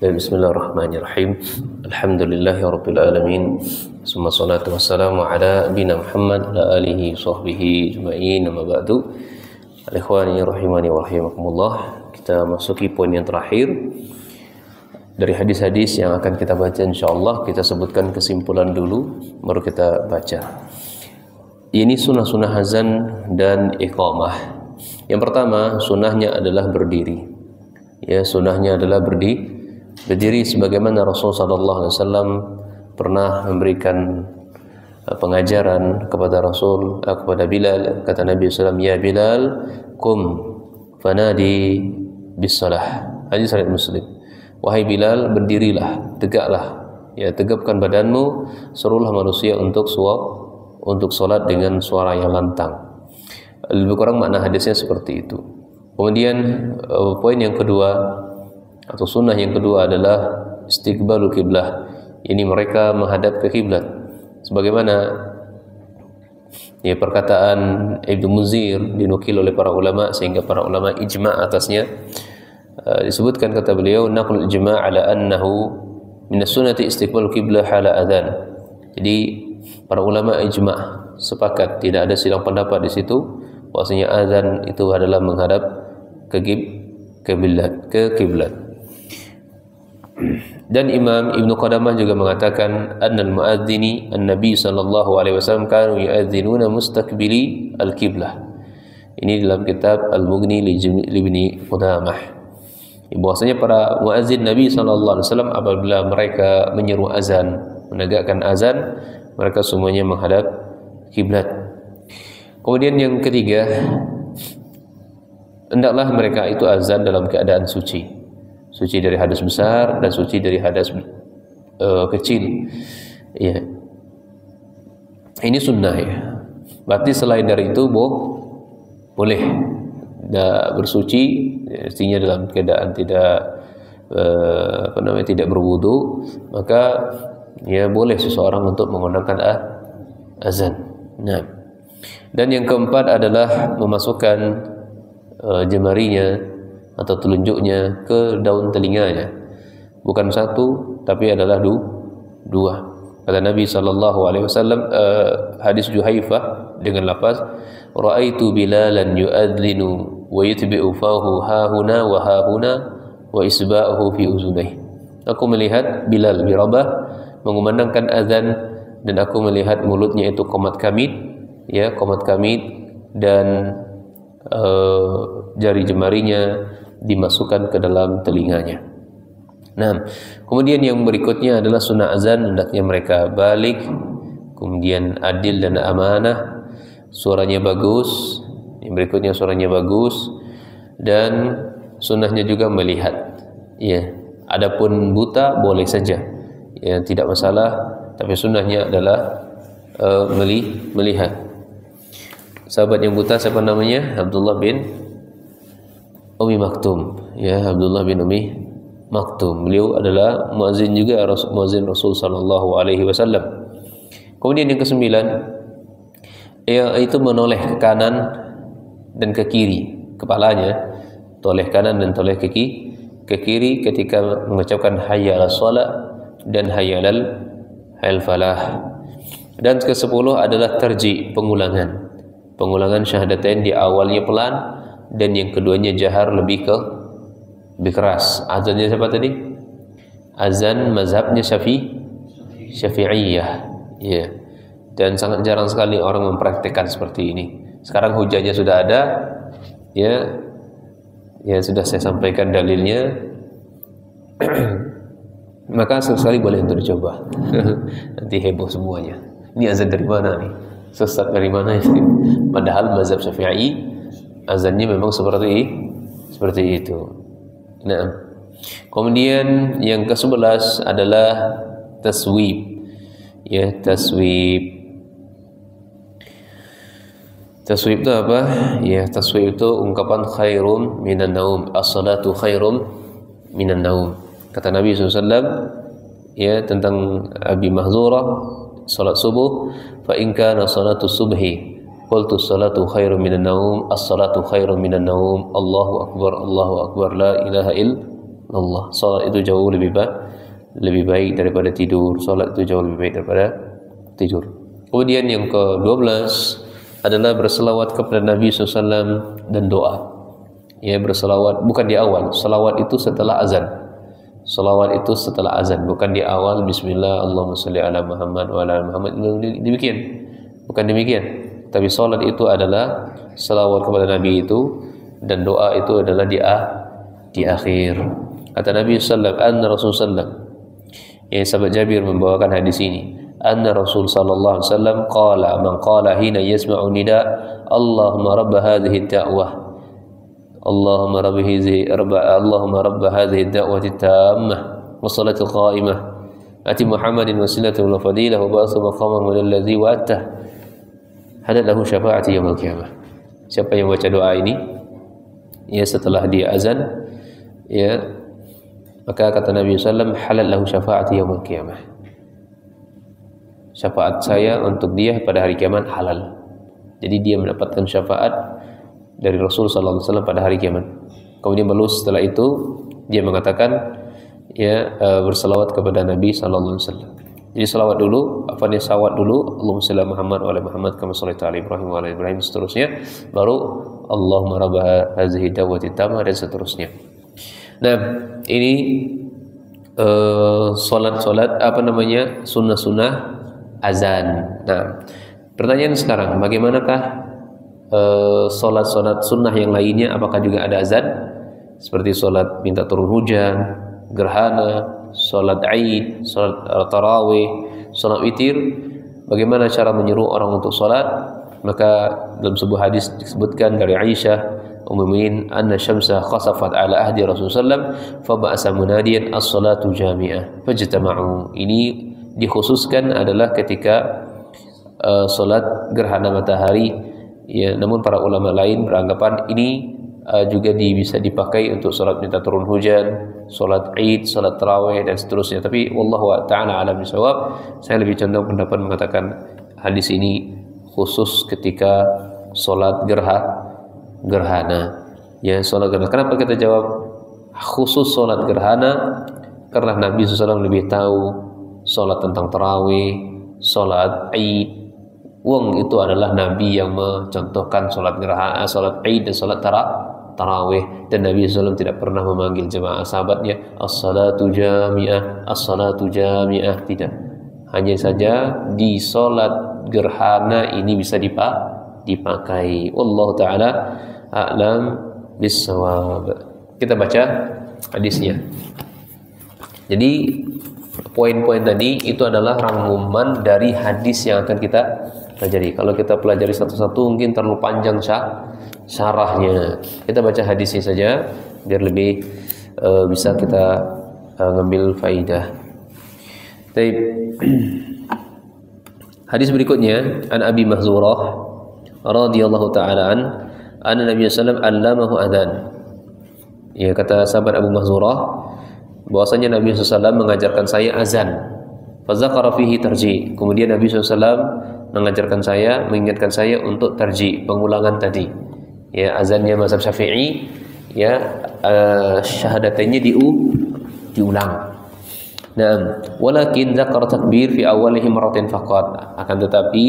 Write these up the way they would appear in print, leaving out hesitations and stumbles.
Bismillahirrahmanirrahim. Alhamdulillahirabbil alamin. Summa salatu wassalamu ala nabiyina Muhammad ala alihi sahbihi ajma'in. Amma ba'du. Ikhwani rahimani wa rahimakumullah. Kita masuki poin yang terakhir dari hadis-hadis yang akan kita baca insyaallah. Kita sebutkan kesimpulan dulu baru kita baca. Ini sunnah-sunnah azan dan iqamah. Yang pertama, sunnahnya adalah berdiri. Ya, sunnahnya adalah berdiri sebagaimana Rasul sallallahu alaihi wasallam pernah memberikan pengajaran kepada kepada Bilal. Kata Nabi sallallahu alaihi wasallam, "Ya Bilal, qum fanadi bis salah." Hadis riwayat Muslim. Wahai Bilal, berdirilah, tegaklah. Ya, tegapkan badanmu, serulah manusia untuk salat dengan suara yang lantang. Lebih kurang makna hadisnya seperti itu. Kemudian poin yang kedua atau sunnah yang kedua adalah istiqbalul kiblah. Ini mereka menghadap ke kiblat. Sebagaimana ya perkataan Ibnu Muzir dinukil oleh para ulama sehingga para ulama ijma' atasnya. Disebutkan kata beliau, naqlul ijma' ala annahu min as-sunnati istiqbalul kiblah hala adzan. Jadi para ulama ijma' sepakat, tidak ada silang pendapat di situ bahwasanya azan itu adalah menghadap ke kiblat. Dan Imam Ibnu Qudamah juga mengatakan annal muadzini an-nabi sallallahu alaihi wasallam kanu yu'adzinuna mustaqbili al-qiblah. Ini dalam kitab Al-Mughni li Ibnu Qudamah. Bahwasanya para muadzin Nabi sallallahu alaihi wasallam apabila mereka menyeru azan, menegakkan azan, mereka semuanya menghadap kiblat. Kemudian yang ketiga, hendaklah mereka itu azan dalam keadaan suci. Suci dari hadas besar dan suci dari hadas kecil. Ya. Ini sunnah ya. Berarti selain dari itu boleh bersuci, artinya dalam keadaan tidak tidak berwudu, maka ya boleh seseorang untuk menggunakan azan. Nah. Dan yang keempat adalah memasukkan jemarinya atau telunjuknya ke daun telinganya, bukan satu tapi adalah dua. Kata Nabi sallallahu alaihi wasallam, hadis Juhaifah dengan lafaz ra'aitu Bilalan yu'adzinu wa yutbi'u fahu hahuna wa hahuna wa isba'uhu fi uzunayhi. Aku melihat Bilal bin Rabah mengumandangkan azan dan aku melihat mulutnya itu qomat kamit, ya, qomat kamit, dan jari jemarinya dimasukkan ke dalam telinganya. Nah, kemudian yang berikutnya adalah sunnah azan, hendaknya mereka balik, kemudian adil dan amanah, suaranya bagus. Yang berikutnya suaranya bagus, dan sunnahnya juga melihat. Ya, adapun buta boleh saja, ya, tidak masalah, tapi sunnahnya adalah melihat. Sahabat yang buta siapa namanya? Abdullah bin Umi Maktum, ya, Abdullah bin Umi Maktum. Beliau adalah muazin juga, muazin Rasul sallallahu alaihi wasallam. Kemudian yang kesembilan, yaitu menoleh ke kanan dan ke kiri kepalanya, toleh kanan dan toleh ke kiri ketika mengucapkan hayya 'alas shalah dan hayya 'alal falah. Dan ke-10 adalah tarji, pengulangan syahadatain di awalnya pelan, dan yang keduanya jahar lebih keras. Azannya siapa tadi? Azan mazhabnya Syafi'iyah. Ya. Dan sangat jarang sekali orang mempraktikkan seperti ini. Sekarang hujahnya sudah ada. Ya. Ya, sudah saya sampaikan dalilnya. Maka sekali boleh untuk dicoba. Nanti heboh semuanya. Ini azan dari mana nih? Sesat dari mana ini? Padahal mazhab Syafi'i azannya memang seperti itu. Nah, kemudian yang ke-11 adalah taswib. Ya, taswib. Taswib itu apa? Ya, taswib itu ungkapan khairum minan naum. As-salatu khairum minan naum. Kata Nabi SAW, ya, tentang Abi Mahzurah, salat subuh, fa in kana salatu subhi qultu salatu khairum minan naum, as-salatu khairum minan naum, Allahu akbar, la ilaha Allah. Salat itu jauh lebih baik daripada tidur. Salat itu jauh lebih baik daripada tidur. Kemudian yang ke-12 adalah berselawat kepada Nabi SAW dan doa. Ya, berselawat bukan di awal. Selawat itu setelah azan. Selawat itu setelah azan, bukan di awal. Bismillah, Allahumma sholli ala Muhammad wa ala Muhammad. Demikian. Bukan demikian. Tapi salat itu adalah selawat kepada Nabi itu, dan doa itu adalah di akhir. Kata Nabi sallallahu alaihi wasallam, Rasul sallallahu, sahabat Jabir membawakan hadis ini. Anna Rasul sallallahu alaihi wasallam qala man qala hina yasma'u nida Allahumma rabb hadhihi ad-da'wah Allahumma rabb hadhihi ad-da'wati at-tammah wa salati al-qa'imah ati Muhammadin wasilatahu wa fadilah wa ba'athu maqamahu alladhi wa'atah hadat lahu syafa'ati yaumil qiyamah. Siapa yang baca doa ini setelah dia azan, maka kata Nabi sallallahu alaihi wasallam, halal lahu syafa'ati yaumil qiyamah. Syafaat saya untuk dia pada hari kiamat halal. Jadi dia mendapatkan syafaat dari Rasul sallallahu alaihi wasallam pada hari kiamat. Kemudian baru setelah itu dia mengatakan berselawat kepada Nabi sallallahu alaihi wasallam. Jadi selawat dulu, salawat dulu, Allahumma shalli ala Muhammad wa ala Muhammad kama shallaita ala Ibrahim wa ala Ibrahim, seterusnya. Baru Allahumma rabb hadhihi da'wati tammah, dan seterusnya. Nah, ini solat-solat sunnah-sunnah azan. Nah, pertanyaan sekarang, bagaimanakah solat-solat sunnah yang lainnya? Apakah juga ada azan? Seperti solat minta turun hujan, gerhana, solat Aid, solat tarawih, solat witir. Bagaimana cara menyeru orang untuk solat? Maka dalam sebuah hadis disebutkan dari Aisyah Ummul Mukminin, anna syamsa khasafat ala ahdi Rasulullah fa ba'asa munadiyan as-salatu jami'ah fajtama'u. Ini dikhususkan adalah ketika solat gerhana matahari, namun para ulama lain beranggapan ini juga bisa dipakai untuk solat minta turun hujan, solat Id, solat tarawih, dan seterusnya. Tapi wallahu ta'ala alam bisawab, saya lebih condong pendapat mengatakan hadis ini khusus ketika solat gerhana. Solat gerhana. Kenapa kita jawab khusus solat gerhana? Karena Nabi SAW lebih tahu solat tentang tarawih, solat Aid. Itu adalah Nabi yang mencontohkan solat gerhana, solat Aid, dan solat tarawih. Dan Nabi SAW tidak pernah memanggil jemaah sahabatnya as-salatu jami'ah, as-salatu jami'ah. Tidak. Hanya saja di solat gerhana ini bisa dipakai. Wallahu ta'ala a'lam bissawab. Kita baca hadisnya. Jadi poin-poin tadi itu adalah rangkuman dari hadis yang akan kita pelajari. Kalau kita pelajari satu-satu mungkin terlalu panjang syarahnya. Kita baca hadisnya saja biar lebih bisa kita ngambil faidah. Baik. Hadis berikutnya, an Abi Mahzurah radhiyallahu ta'ala anna Nabi sallallahu alaihi wasallam allamahu adzan. Kata sahabat Abu Mahzurah bahwasanya Nabi SAW mengajarkan saya azan. Fazakara fihi tarji. Kemudian Nabi SAW mengajarkan saya, mengingatkan saya untuk tarji, pengulangan tadi. Azannya mazhab Syafi'i, syahadatannya diulang. Naam, walakin zakar takbir fi awalihi maratin faqat. Akan tetapi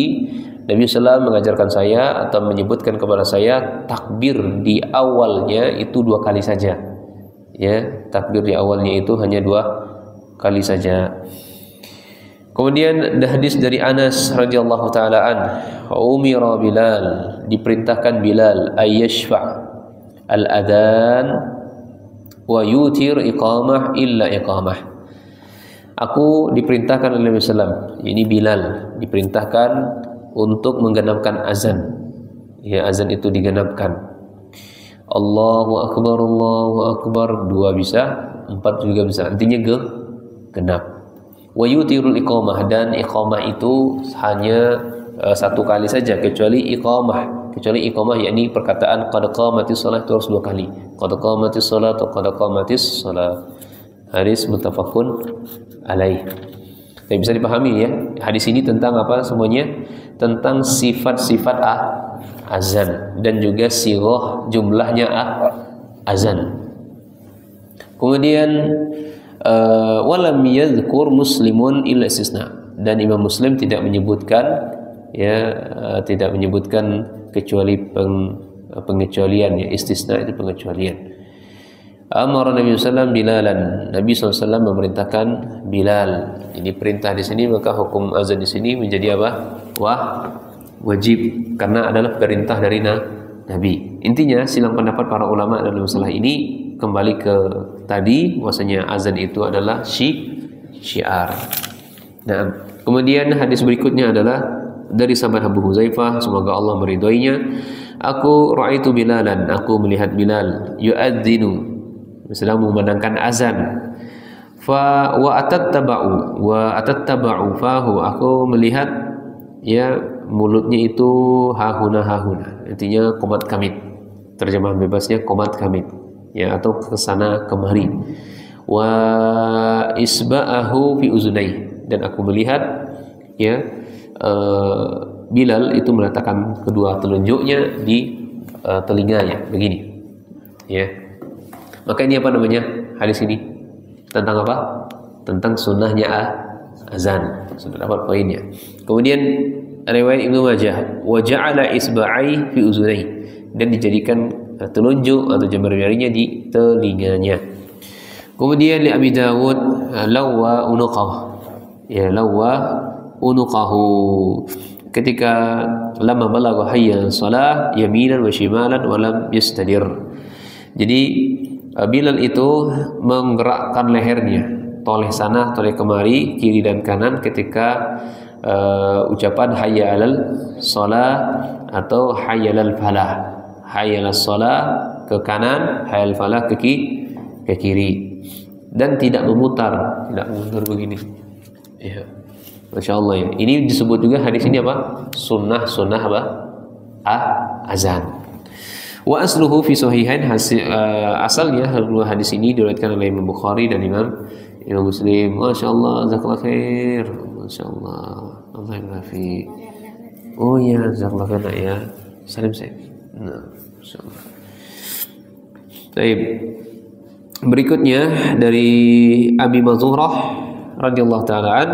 Nabi SAW mengajarkan saya atau menyebutkan kepada saya takbir di awalnya itu 2 kali saja. Takbir di awalnya itu hanya 2 kali saja. Kemudian ada hadis dari Anas radhiyallahu taala an, umira Bilal, diperintahkan Bilal ayyashfa' al-adhan wa yutir iqamah illa iqamah. Aku diperintahkan oleh Nabi SAW, ini Bilal diperintahkan untuk menggenapkan azan. Azan itu digenapkan. Allahu Akbar 2 bisa, 4 juga bisa. Artinya genap. Wa yutirul iqamah, dan iqamah itu hanya 1 kali saja, kecuali iqamah yakni perkataan qad qamatis shalah itu harus 2 kali. Qad qamatis shalah atau qad qamatis shalah. Hadis muttafaqun alaih. Tapi bisa dipahami hadis ini tentang apa semuanya? Tentang sifat-sifat azan dan juga sirah jumlahnya azan. Kemudian walam yadhkur muslimun illa istisna, dan Imam Muslim tidak menyebutkan tidak menyebutkan kecuali pengecualian, ya, istisna itu pengecualian. Amara Nabi sallallahu Bilalan, Nabi SAW memerintahkan Bilal. Ini perintah di sini, maka hukum azan di sini menjadi apa? Wajib, karena adalah perintah dari Nabi. Intinya silang pendapat para ulama dalam masalah ini kembali ke tadi, bahwasanya azan itu adalah syiar. Nah, kemudian hadis berikutnya adalah dari sahabat Abu Huzaifah, semoga Allah meridhoinya. Aku ra'aitu Bilalan, aku melihat Bilal yu'adzinu, sedang memandangkan azan. Wa atattaba'u fahu, aku melihat ya mulutnya itu hahuna, artinya qomat kamit, terjemahan bebasnya qomat kamit, ya, atau kesana kemari. Wa isba'ahu fi uzunai, dan aku melihat ya Bilal itu meletakkan kedua telunjuknya di telinganya begini, ya. Maka ini apa namanya hadis ini? Tentang apa? Tentang sunnahnya azan. Sudah dapat poinnya. Kemudian riwayat Ibnu Majah, wa ja'ala isba'i fi uzunai, dan dijadikan telunjuk atau jemari-jemarinya di telinganya. Kemudian li Abi Dawud, lawa unuqahu, ya, lawa unuqahu, ketika lama balagha hayya salah yaminan wa shimalan wa lam yastadir. Jadi Bilal itu menggerakkan lehernya, toleh sana, toleh kemari, kiri dan kanan ketika ucapan hayya alal shalah atau hayya alal falah. Hayya alal shalah ke kanan, hayya alal falah ke kiri, dan tidak memutar begini. Ya, Masya Allah, ya. Ini disebut juga hadis ini apa? Sunnah apa? Azan. Wa asluhu fi sahihain, asalnya hadis ini diriwayatkan oleh Imam Bukhari dan Imam Muslim. Masya Allah, jazakallahu khair. Masya Allah, Allah yafi. Oh ya, jazakallahu khair ya. Salim saya. Nah, Masya Allah. Baik. Berikutnya dari Abi Mazurah radhiyallahu taala an,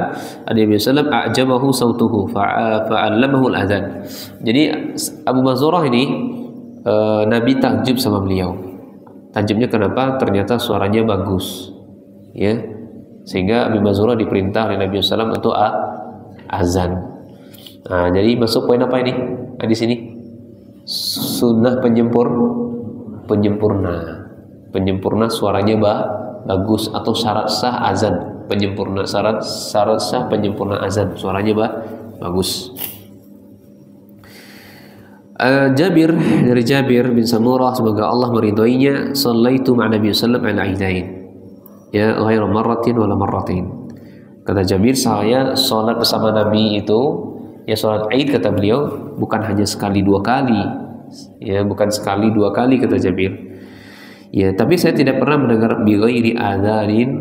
Nabi sallallahu alaihi wasallam a'jabahu sautuhu fa'allamahu al-adzan. Jadi Abu Mazurah ini Nabi takjub sama beliau. Takjubnya kenapa? Ternyata suaranya bagus, ya, sehingga Abi Mazurah diperintah oleh Nabi SAW untuk azan. Nah, jadi masuk poin apa ini? Di sini sunnah penyempurna suaranya bagus, atau syarat sah azan penyempurna, syarat sah penyempurna azan, suaranya bagus. Jabir, dari Jabir bin Samurah, semoga Allah meridhoinya, shallaitu ma'a Nabi sallallahu alaihi wasallam ya ghairu marratin wala marratin. Kata Jabir, saya salat bersama Nabi itu, ya salat Aid, kata beliau, bukan hanya sekali dua kali, ya, bukan sekali dua kali, kata Jabir, ya, tapi saya tidak pernah mendengar bi ghairi adzanin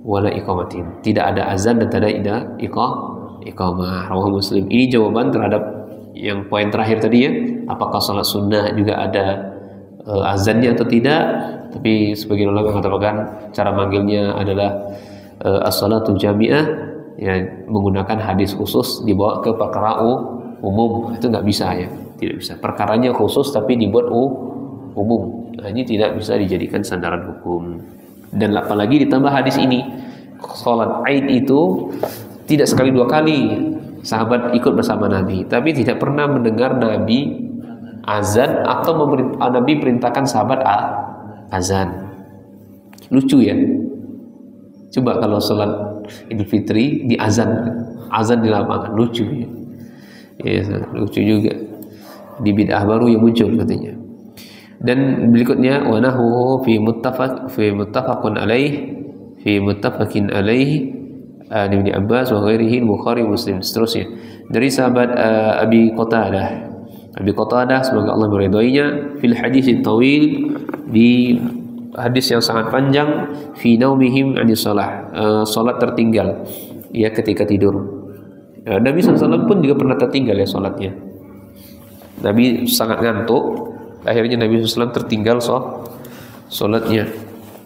wala iqamatin, tidak ada azan dan tidak ada iqamah. Rawahu Muslim. Ini jawaban terhadap yang poin terakhir tadi, ya, apakah salat sunnah juga ada azannya atau tidak. Tapi sebagian ulama mengatakan cara manggilnya adalah as-salatu jami'ah, ya, menggunakan hadis khusus dibawa ke perkara umum. Itu nggak bisa, ya, tidak bisa. Perkaranya khusus tapi dibuat umum. Nah, ini tidak bisa dijadikan sandaran hukum. Dan apalagi ditambah hadis ini, salat Aid itu tidak sekali dua kali sahabat ikut bersama Nabi, tapi tidak pernah mendengar Nabi azan atau Nabi perintahkan sahabat azan. Lucu, ya. Coba kalau sholat Idul Fitri di azan di lapangan, lucu, ya. Ya, lucu juga. Di bid'ah baru yang muncul katanya. Dan berikutnya wa nahu fi muttafaqin alaihi Ibnu Abbas wa ghairihi, Bukhari, Muslim, seterusnya. Dari sahabat Abi Qatadah, semoga Allah meridhoinya, fil hadis tawil, di hadis yang sangat panjang, fi naumihim anis shalah, salat tertinggal, ya, ketika tidur. Nabi SAW pun juga pernah tertinggal, ya, salatnya. Nabi sangat ngantuk, akhirnya Nabi SAW tertinggal salatnya.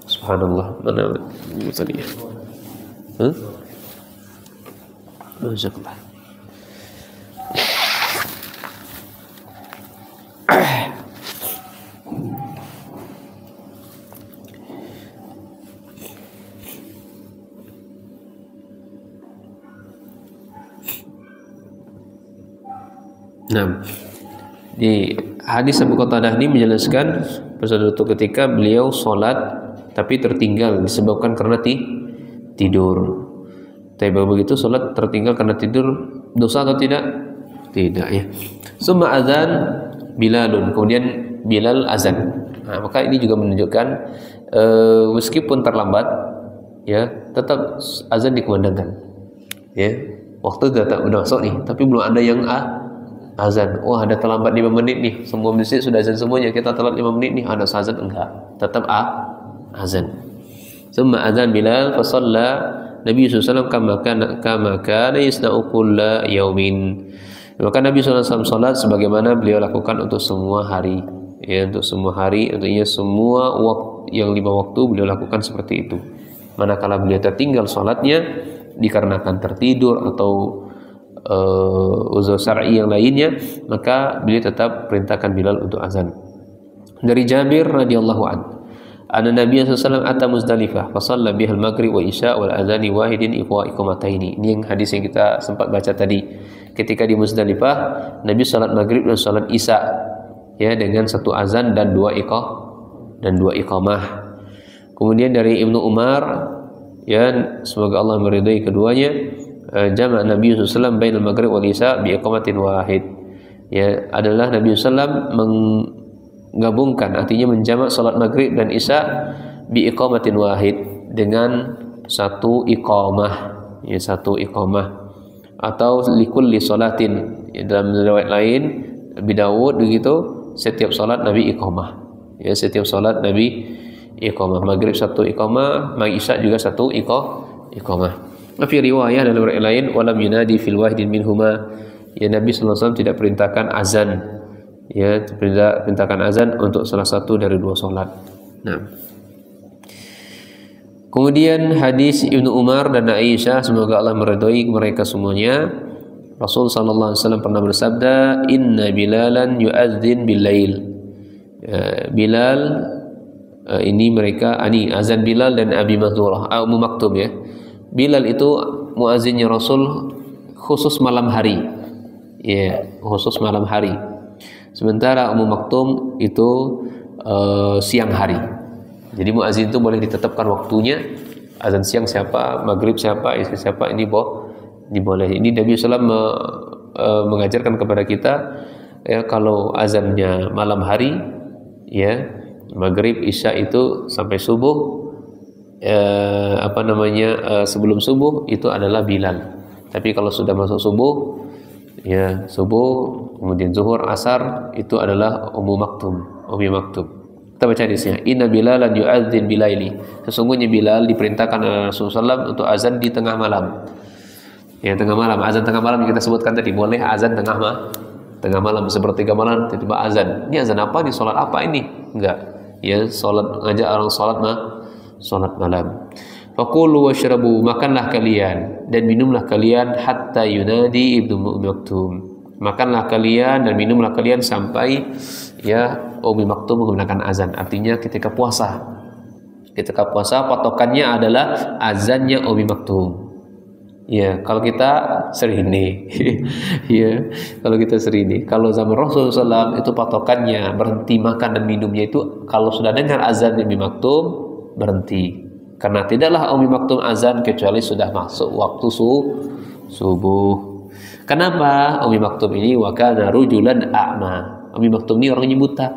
Subhanallah. Mana tadi? Jazakallah. Nah, di hadis Abu Qatadah ini menjelaskan pada suatu ketika beliau sholat tapi tertinggal disebabkan karena tidur. Tapi begitu sholat tertinggal karena tidur, dosa atau tidak? Tidak ya. Summa azan Bilalun, kemudian Bilal azan. Nah, maka ini juga menunjukkan meskipun terlambat, ya tetap azan dikumandangkan. Ya, waktu udah masuk nih, tapi belum ada yang azan. Wah, ada terlambat 5 menit nih. Semua masjid sudah azan semuanya. Kita telat 5 menit nih. Ada azan enggak? Tetap azan. Summa azan Bilal fa shalla Nabi sallallahu alaihi wasallam kama kana yasna'u kulla yaumin. Maka Nabi sallallahu alaihi wasallam salat sebagaimana beliau lakukan untuk semua hari. Ya, untuk semua hari, artinya semua waktu yang 5 waktu beliau lakukan seperti itu. Manakala beliau tertinggal salatnya dikarenakan tertidur atau uzur syar'i yang lainnya, maka beliau tetap perintahkan Bilal untuk azan. Dari Jabir radhiyallahu anhu, anna Nabi sallallahu alaihi wasallam ata Muzdalifah fa shalla biha al-maghrib wa isya wal adzani wahidin iqamataini. Ini yang hadis yang kita sempat baca tadi. Ketika di Muzdalifah, Nabi salat maghrib dan salat isya ya dengan satu azan dan dua iqamah. Kemudian dari Ibnu Umar, ya semoga Allah meridai keduanya, jama' Nabi SAW bainal maghrib wal isya bi iqamatin wahid. Ya, adalah Nabi SAW menggabungkan, artinya menjamak salat maghrib dan isya bi iqamatin wahid dengan satu iqamah, ya satu iqamah. Atau likulli salatin, ya, dalam riwayat lain Abi Dawud begitu, setiap salat Nabi iqamah. Ya, setiap salat Nabi iqamah. Maghrib satu iqamah, isya juga satu iqamah. Fi riwayah dalam riwayat lain walam yunadi fil wahidin minhuma, ya Nabi sallallahu alaihi wasallam tidak perintahkan azan, ya perintahkan azan untuk salah satu dari dua salat. Nah, kemudian hadis Ibnu Umar dan Aisyah, semoga Allah meridhai mereka semuanya, Rasul sallallahu alaihi wasallam pernah bersabda, inna Bilalan yu'adzin bil lail. Bilal, ini mereka azan Bilal dan Abi Mahdurah, Ummu Maktum ya. Bilal itu muazzinnya Rasul khusus malam hari. Ya, khusus malam hari. Sementara Ummu Maktum itu siang hari. Jadi muazzin itu boleh ditetapkan waktunya. Azan siang siapa, maghrib siapa, isya siapa, ini boleh. Ini Nabi SAW mengajarkan kepada kita, ya kalau azannya malam hari, ya maghrib isya itu sampai subuh, sebelum subuh itu adalah Bilal. Tapi kalau sudah masuk subuh, ya subuh kemudian zuhur asar itu adalah Ummu Maktum. Kita baca di sini, inna Bilalan yu'adzin bilaili. Sesungguhnya Bilal diperintahkan oleh Rasulullah SAW untuk azan di tengah malam. Ya, tengah malam, azan tengah malam yang kita sebutkan tadi, boleh azan tengah malam, sepertiga malam tiba-tiba azan. Ini azan apa nih? Salat apa ini? Enggak. Ya, ngajak orang salat malam. Faqulu washrabu, makanlah kalian dan minumlah kalian hatta yunadi Ibnu Maktum. Makanlah kalian dan minumlah kalian sampai ya Ummu Maktum menggunakan azan. Artinya ketika puasa patokannya adalah azannya Ummu Maktum. Ya, kalau kita serine. Ya, kalau zaman Rasulullah SAW itu patokannya berhenti makan dan minumnya itu kalau sudah dengar azan Ummu Maktum berhenti. Karena tidaklah Ummu Maktum azan kecuali sudah masuk waktu subuh. Kenapa? Ummu Maktum ini wa kana rujulan a'ma. Ummu Maktum ini orangnya buta.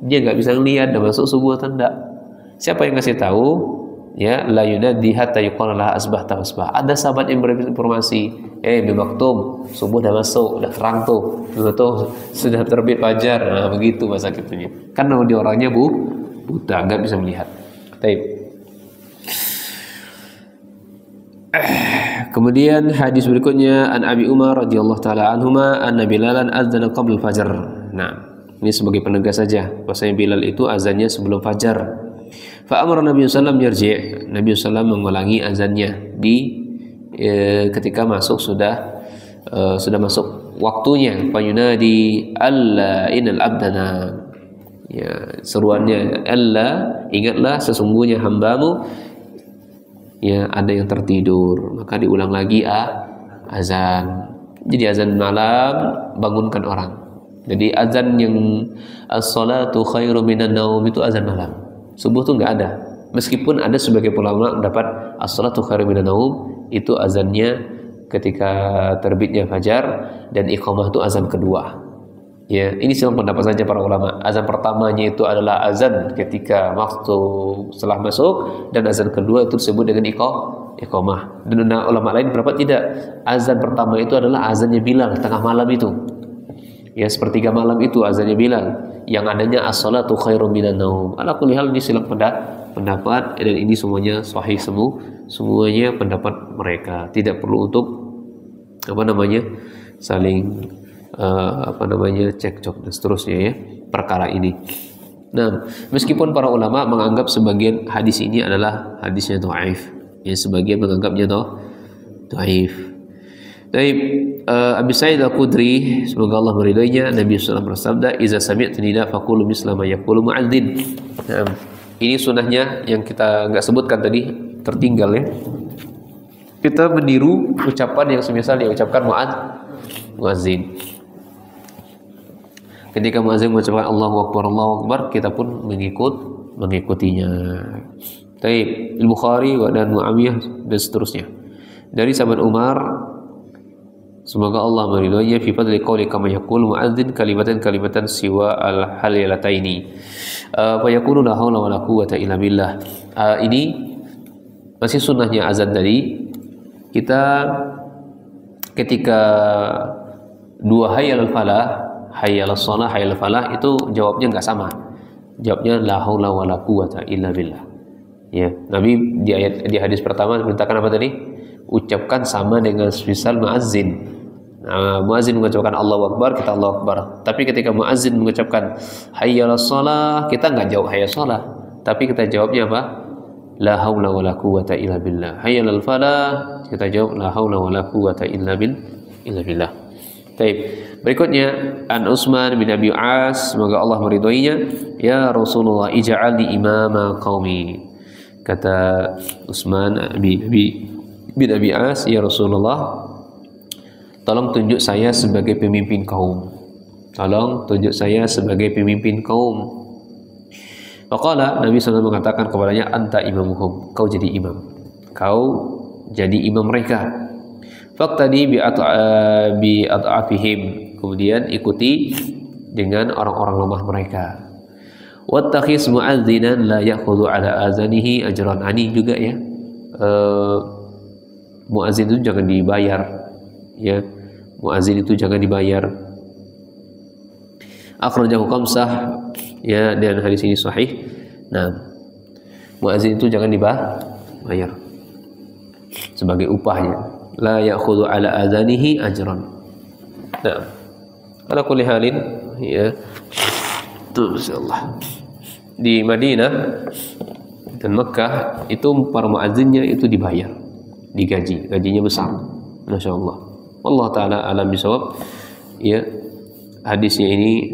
Dia enggak bisa melihat dah masuk subuh atau enggak. Siapa yang kasih tahu? Ya, la yunadi hatta yuqala laha asbahta wasbah. Ada sahabat yang berinformasi, Ummu Maktum, subuh dah masuk, dah terang tuh. Betul, sudah terbit fajar. Nah, begitu bahasa kitunya. Karena dia orangnya buta, enggak bisa melihat. Baik. Kemudian hadis berikutnya an Abi Umar radhiyallahu taala anhuma anna Bilalan adzana qabla al-fajr. Nah, ini sebagai penegas saja, bahwasanya Bilal itu azannya sebelum fajar. Fa amara Nabi sallallahu yarji'. Nabi sallallahu mengulangi azannya ketika masuk sudah masuk waktunya. Fa yunadi alla innal abdana. Ya, seruannya alla, ingatlah sesungguhnya hambamu ya ada yang tertidur. Maka diulang lagi azan. Jadi azan malam bangunkan orang. Jadi azan yang as-salatu khairu minan naum itu azan malam. Subuh tuh nggak ada. Meskipun ada sebagai ulama mendapat as-salatu khairu minan naum itu azannya ketika terbitnya fajar dan iqamah itu azan kedua. Ya, ini cuma pendapat saja para ulama. Azan pertamanya itu adalah azan ketika waktu setelah masuk dan azan kedua itu disebut dengan iqamah. Dan ulama lain berapa tidak. Azan pertama itu adalah azannya Bilal tengah malam itu. Ya, sepertiga malam itu azannya Bilal. Yang adanya as-salatu khairum minan naum. Ala kulli hal ini silang pendapat dan ini semuanya sahih semuanya pendapat mereka. Tidak perlu untuk saling cekcok dan seterusnya ya perkara ini. Nah, meskipun para ulama menganggap sebagian hadis ini adalah hadisnya dhaif, ya sebagian menganggapnya dhaif. Tapi Abi Sa'id Al-Khudri semoga Allah meridainya, Nabi sallallahu alaihi wasallam bersabda, "Idza sami'tum nida faqulu misla ma yaqulu mu'adzin." Nah, ini sunahnya yang kita enggak sebutkan tadi, tertinggal ya. Kita meniru ucapan yang semisal diucapkan muadzin. Ketika muadzin mengucapkan Allahu Akbar, kita pun mengikutinya. Taib Al-Bukhari dan Muawiyah dan seterusnya. Dari sahabat Umar, semoga Allah meridhoinya, fi fadli qouli kama yaqul muadzin kalimatan siwa al-halilataini. Fa yaqulu la haula wala quwwata illa billah. Ini masih sunnahnya azan tadi. Kita ketika dua hayyal falah, hayyal shalah, hayyal falah itu jawabnya enggak sama. Jawabnya la haula wala quwwata illa billah. Ya, Nabi di hadis pertama memerintahkan apa tadi? Ucapkan sama dengan misal muazzin. Nah, muazzin mengucapkan Allahu Akbar, kita Allahu Akbar. Tapi ketika muazzin mengucapkan hayyal shalah, kita enggak jawab hayyal shalah, tapi kita jawabnya apa? La haula wala quwwata illa billah. Hayyal falah, kita jawab la haula wala quwwata illa billah. Baik. Berikutnya an Utsman bin Abi As, semoga Allah meridhoinya, ya Rasulullah ij'alni imama qaumi. Kata Utsman bin Abi As, ya Rasulullah, tolong tunjuk saya sebagai pemimpin kaum. Tolong tunjuk saya sebagai pemimpin kaum. Maka Nabi SAW mengatakan kepadanya, anta imamuhum, kau jadi imam. Kau jadi imam mereka. Faqtadi bi ad'afihim, kemudian ikuti dengan orang-orang lemah mereka. Wattakhis mu'adzinan la ya'khudhu ala azanihi ajran. Ani juga ya. Muazzin itu jangan dibayar. Ya. Muazzin itu jangan dibayar. Akhrajahu khamsah, ya, dan hadis ini sahih. Nah, muazzin itu jangan dibayar sebagai upahnya. La ya'khudhu ala adzanihi ajran. Nah, ala kulli halin ya. Itu insyaallah di Madinah dan Mekah itu para muazzinnya itu dibayar, digaji, gajinya besar. Masyaallah. Wallahu taala alam bisawab. Ya, hadisnya ini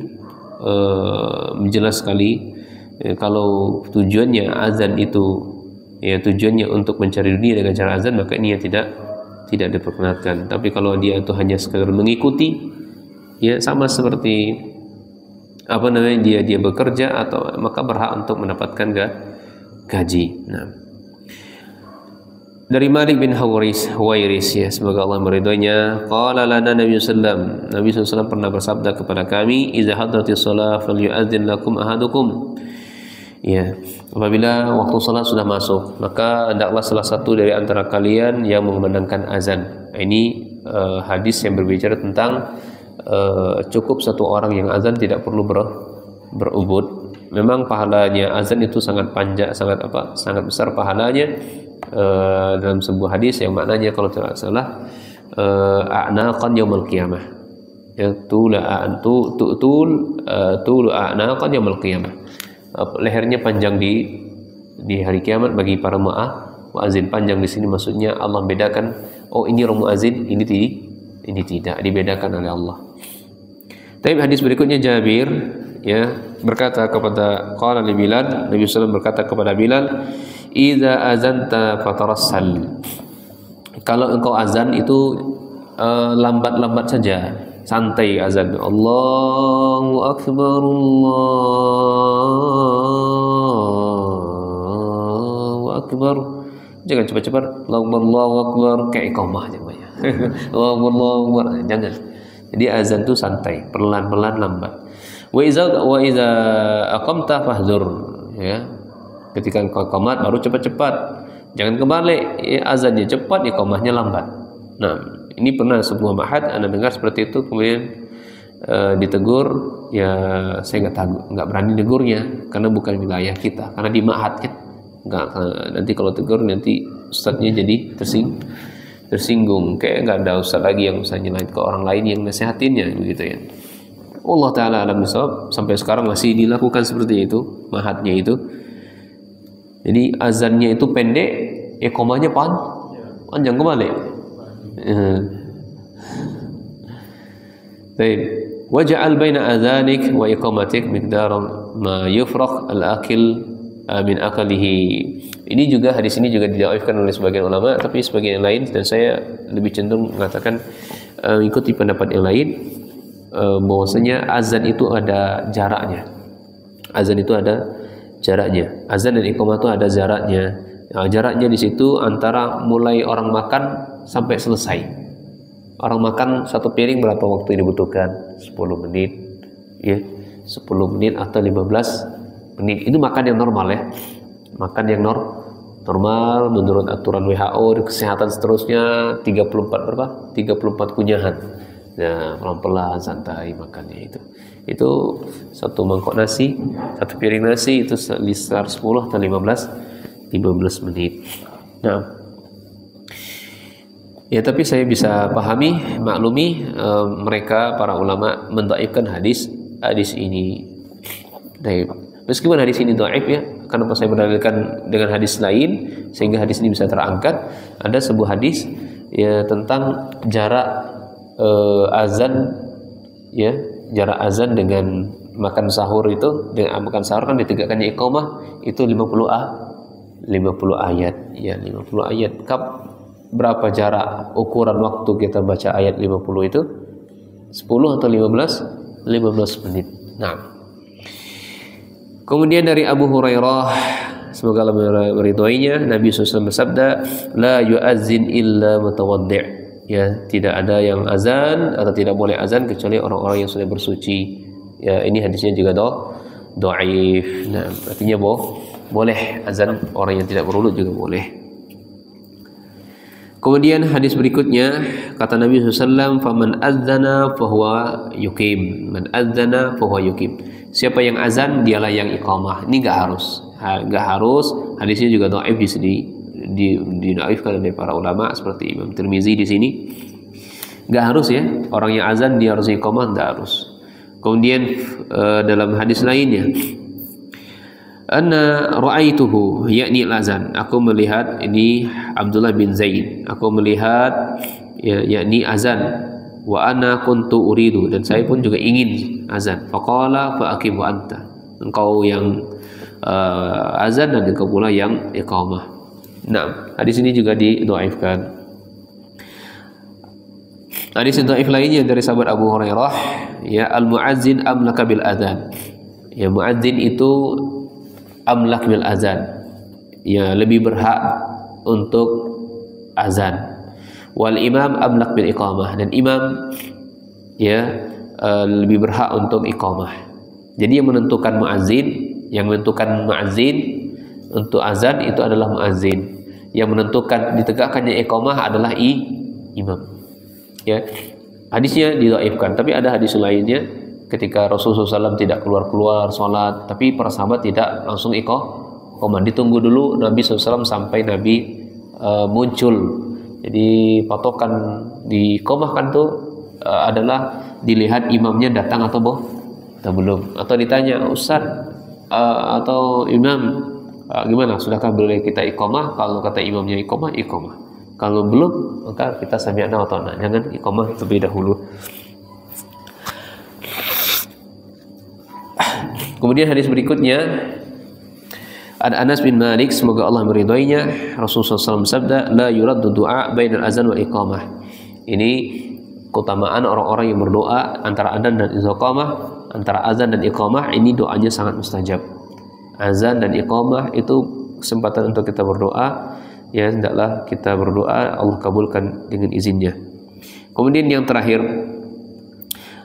jelas sekali kalau tujuannya azan itu ya tujuannya untuk mencari dunia dengan cara azan, maka ini tidak diperkenankan. Tapi kalau dia itu hanya sekadar mengikuti, ya sama seperti dia bekerja atau maka berhak untuk mendapatkan gaji. Nah, dari Malik bin Huwairis, ya semoga Allah meridhoinya, qala lana Nabi sallallahu pernah bersabda kepada kami, idza hadratis shalah falyu'adzin lakum ahadukum. Ya, apabila waktu salat sudah masuk, maka hendaklah salah satu dari antara kalian yang mengumandangkan azan. Ini hadis yang berbicara tentang cukup satu orang yang azan, tidak perlu berubud. Memang pahalanya azan itu sangat panjang, sangat besar pahalanya. Dalam sebuah hadis yang maknanya kalau tidak salah a'naqan yaumil qiyamah, ya tul a'naqan yaumil qiyamah, lehernya panjang di di hari kiamat bagi para muazin. Panjang di sini maksudnya Allah bedakan, oh ini orang muazin, ini tidak dibedakan oleh Allah. Tapi hadis berikutnya Jabir ya berkata kepada qala li Bilal, Nabi SAW berkata kepada Bilal, idza azanta fatarassal. Kalau engkau azan itu lambat-lambat saja, santai azan. Allahu akbar, Allahu akbar. Jangan cepat-cepat Allahu akbar kayak iqamah namanya. Allahu akbar, jangan. Jadi azan itu santai, pelan-pelan lambat. Wa iza aqamta fahdzur, ya. Ketika engkau qomat baru cepat-cepat. Jangan kebalik, ya, azannya cepat, iqamahnya lambat. Nah, ini pernah sebuah ma'had Anda dengar seperti itu, kemudian ditegur, ya saya nggak berani negurnya karena bukan wilayah kita, karena di ma'had kan. Nanti kalau tegur nanti ustadznya jadi tersinggung, kayak nggak ada ustadz lagi yang bisa nyelain ke orang lain yang nasihatinnya begitu ya. Allah Ta'ala alam bisawab, sampai sekarang masih dilakukan seperti itu ma'hadnya itu. Jadi azannya itu pendek, iqamahnya panjang kembali. Baik. Waj'al baina adzanik wa iqamatik miqdaran ma yufraq al-akil min akalihi. Ini juga, hadis ini juga didhaifkan oleh sebagian ulama, tapi sebagian yang lain dan saya lebih cenderung mengatakan mengikuti pendapat yang lain, bahwasanya azan itu ada jaraknya. Azan itu ada jaraknya. Azan dan iqamah itu ada jaraknya. Nah, jaraknya di situ antara mulai orang makan sampai selesai. Orang makan satu piring berapa waktu dibutuhkan? 10 menit, ya, 10 menit atau 15 menit. Itu makan yang normal ya. Makan yang normal menurut aturan WHO, kesehatan seterusnya 34 berapa? 34 kunyahan. Nah, pelan-pelan santai makannya itu. Itu satu mangkok nasi, satu piring nasi itu sekitar 10 atau 15 menit. Nah, ya tapi saya bisa pahami, maklumi mereka para ulama mendhaifkan hadis ini. Baik. Meskipun hadis ini dhaif ya, kenapa saya berdalilkan dengan hadis lain sehingga hadis ini bisa terangkat? Ada sebuah hadis ya tentang jarak azan, ya, jarak azan dengan makan sahur itu, dengan makan sahur kan ditegakkannya iqamah itu 50 ayat, ya 50 ayat. Berapa jarak ukuran waktu kita baca ayat 50 itu? 10 atau 15 menit. Nah, kemudian dari Abu Hurairah, semoga Allah meridhoinya, Nabi SAW bersabda, la yu'azzin illa mutawaddi'. Ya, tidak ada yang azan atau tidak boleh azan kecuali orang-orang yang sudah bersuci. Ya, ini hadisnya juga dhaif. Nah, artinya boleh azan orang yang tidak berwudu juga boleh. Kemudian hadis berikutnya kata Nabi SAW, faman adzana fahuwa yuqim. Man adzana fahuwa yuqim. Siapa yang azan dialah yang iqamah. Ini enggak harus. Hadisnya juga dhaif di sini. Didhaifkan oleh para ulama seperti Imam Tirmizi di sini. Enggak harus ya, orang yang azan dia harus iqamah, enggak harus. Kemudian dalam hadis lainnya, anna ra'aituhu yakni al-azan, aku melihat, ini Abdullah bin Zaid, aku melihat ya, yakni azan, wa ana kuntu uridu, dan saya pun juga ingin azan. Faqala fa aqim wa anta, engkau yang azan dan engkau pula yang iqamah. Nah, hadis ini juga didhaifkan. Hadis dhaif lainnya dari sahabat Abu Hurairah, ya, al-muazzin amlaka bil adzan. Ya, muazzin itu amlak bil azan, ya, lebih berhak untuk azan. Wal imam amlak bil iqamah, dan imam ya lebih berhak untuk iqamah. Jadi yang menentukan muazzin untuk azan itu adalah muazzin. Yang menentukan ditegakkannya iqamah adalah imam. Ya, hadisnya didhaifkan, tapi ada hadis lainnya ketika Rasulullah SAW tidak keluar sholat, tapi para sahabat tidak langsung iqamah, ditunggu dulu Nabi SAW sampai Nabi muncul. Jadi patokan diiqamahkan tuh adalah dilihat imamnya datang atau belum, atau ditanya Ustaz atau imam, Gimana? Sudahkah boleh kita iqamah? Kalau kata imamnya iqamah, iqamah. Kalau belum, maka kita sami'na wa ta'na. Jangan iqamah terlebih dahulu. Kemudian hadis berikutnya, ada Anas bin Malik, semoga Allah meridhoinya, Rasulullah SAW sabda, la yuraddu du'a bainal azan wal iqamah. Ini keutamaan orang-orang yang berdoa antara adzan dan iqamah, antara azan dan iqamah, ini doanya sangat mustajab. Azan dan iqamah itu kesempatan untuk kita berdoa, ya hendaklah kita berdoa, Allah kabulkan dengan izinnya. Kemudian yang terakhir,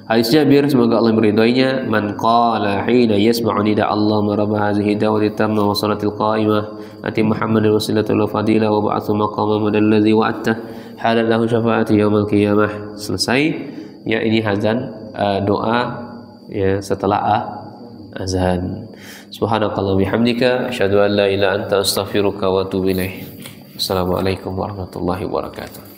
hadis Jabir, semoga Allah meridhoinya, man qala hina yasma'u nida Allahumma rabb hadhihi da'wati tamma wa salatil qa'imah ati Muhammadin wasilatul fadilah wa ba'athu maqamam alladhi wa'atta halal lahu syafa'ati yaumil qiyamah. Selesai ya, ini azan, doa ya setelah azan. Subhanakallah bihamdika asyhadu an la ilaha illa anta astaghfiruka wa atubu ilaik. Assalamualaikum warahmatullahi wabarakatuh.